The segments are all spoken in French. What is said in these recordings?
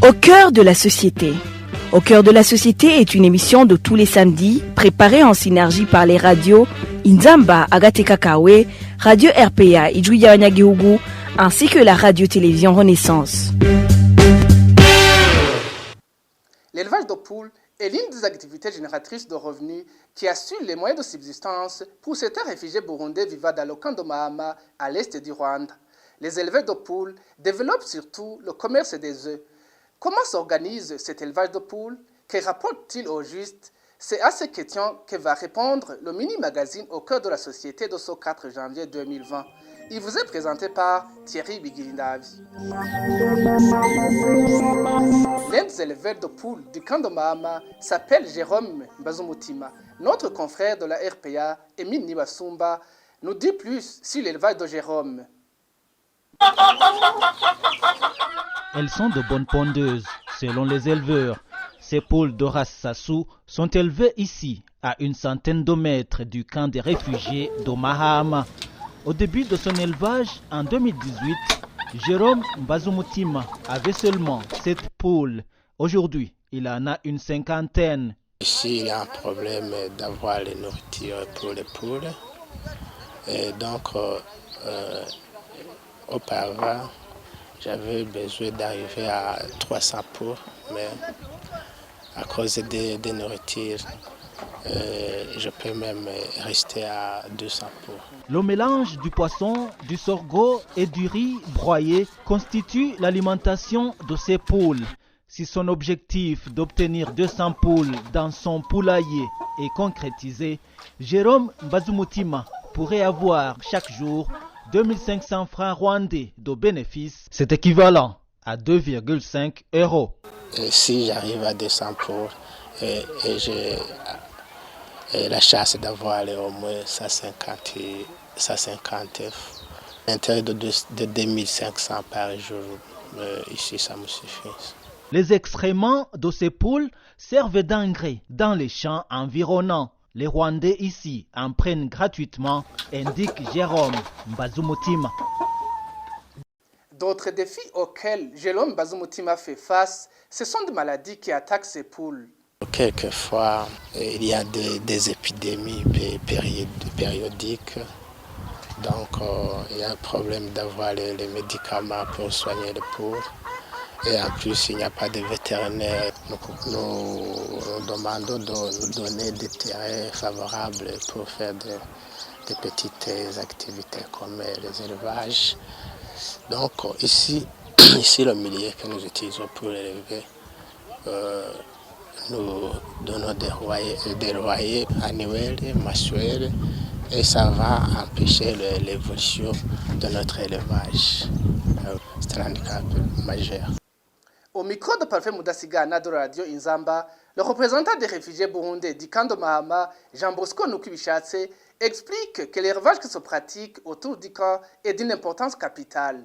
Au cœur de la société. Au cœur de la société est une émission de tous les samedis, préparée en synergie par les radios Inzamba Agatekakawe, Radio RPA Ijuya Wanyagihugu, ainsi que la radio-télévision Renaissance. L'élevage de poules est l'une des activités génératrices de revenus qui assure les moyens de subsistance pour certains réfugiés burundais vivant dans le camp de Mahama à l'est du Rwanda. Les éleveurs de poules développent surtout le commerce des œufs. Comment s'organise cet élevage de poules? Que rapporte-t-il au juste? C'est à ces questions que va répondre le mini-magazine Au cœur de la société de ce 4 janvier 2020. Il vous est présenté par Thierry Bigirindavi. L'un des éleveurs de poules du camp de Mahama s'appelle Jérôme Bazumutima. Notre confrère de la RPA, Emile Nibasumba, nous dit plus sur l'élevage de Jérôme. Elles sont de bonnes pondeuses, selon les éleveurs. Ces poules de race Sassou sont élevées ici, à une centaine de mètres du camp des réfugiés de Mahama. Au début de son élevage, en 2018, Jérôme Bazumutima avait seulement 7 poules. Aujourd'hui, il en a une cinquantaine. Ici, il y a un problème d'avoir les nourritures pour les poules. Et donc, auparavant, j'avais besoin d'arriver à 300 poules, mais à cause des nourritures, je peux même rester à 200 poules. Le mélange du poisson, du sorgho et du riz broyé constitue l'alimentation de ces poules. Si son objectif d'obtenir 200 poules dans son poulailler est concrétisé, Jérôme Bazumutima pourrait avoir chaque jour 2500 francs rwandais de bénéfices. C'est équivalent à 2,5 €. Et si j'arrive à 200 poules et j'ai la chance d'avoir au moins 150 l'intérêt de 2500 par jour, ici ça me suffit. Les excréments de ces poules servent d'engrais dans les champs environnants. Les Rwandais ici en prennent gratuitement, indique Jérôme Bazumutima. D'autres défis auxquels Jérôme Bazumutima fait face, ce sont des maladies qui attaquent ces poules. Quelquefois, il y a des épidémies périodiques. Donc, il y a un problème d'avoir les médicaments pour soigner les poules. Et en plus, il n'y a pas de vétérinaire. Nous demandons de nous donner des terrains favorables pour faire des petites activités comme les élevages. Donc, ici le milieu que nous utilisons pour élever, nous donnons des loyers annuels, mensuels, et ça va empêcher l'évolution de notre élevage. C'est un handicap majeur. Au micro de Parfait Mudasigana de Radio Inzamba, le représentant des réfugiés burundais du camp de Mahama, Jean Bosco Nukibishatse, explique que l'élevage qui se pratique autour du camp est d'une importance capitale.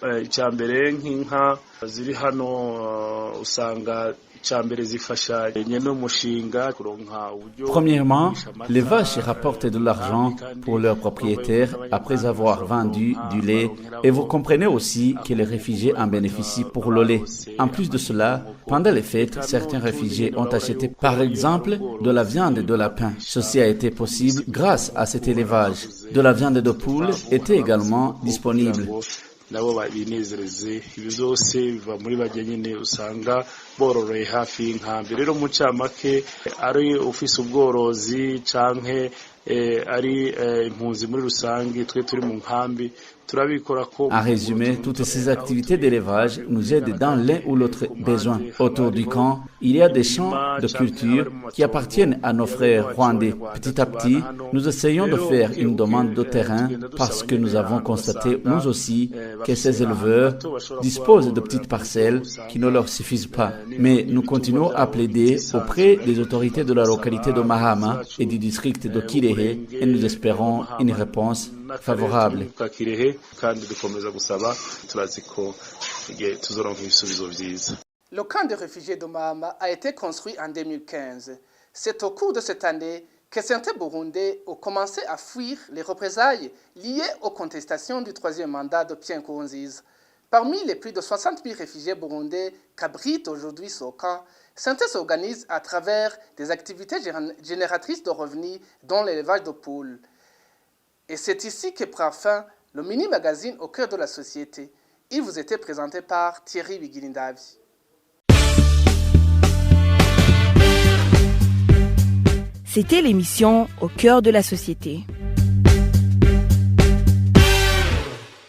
Icyambere nk'inka ziri hano usanga icyambere zifasha nyene umushinga kuronka uburyo. Premièrement, les vaches rapportent de l'argent pour leurs propriétaires après avoir vendu du lait, et vous comprenez aussi que les réfugiés en bénéficient pour le lait. En plus de cela, pendant les fêtes, certains réfugiés ont acheté par exemple de la viande de lapin. Ceci a été possible grâce à cet élevage. De la viande de poule était également disponible. Nabo binezereze ibi byose biva muri bajye nyine usanga bororoye hafi y'inkambi. Rero mu cyamake ari ufise ubworozi canke ari impunzi muri rusange twe turi mu nkambi. En résumé, toutes ces activités d'élevage nous aident dans l'un ou l'autre besoin. Autour du camp, il y a des champs de culture qui appartiennent à nos frères rwandais. Petit à petit, nous essayons de faire une demande de terrain parce que nous avons constaté, nous aussi, que ces éleveurs disposent de petites parcelles qui ne leur suffisent pas. Mais nous continuons à plaider auprès des autorités de la localité de Mahama et du district de Kirehe et nous espérons une réponse favorable. Le camp de réfugiés de Mahama a été construit en 2015. C'est au cours de cette année que certains Burundais ont commencé à fuir les représailles liées aux contestations du troisième mandat de Pierre Nkurunziza. Parmi les plus de 60 000 réfugiés burundais qu'abrite aujourd'hui ce camp, certains s'organisent à travers des activités génératrices de revenus, dont l'élevage de poules. Et c'est ici que prend fin le mini-magazine au cœur de la société. Il vous était présenté par Thierry Bigirindavi. C'était l'émission Au cœur de la société.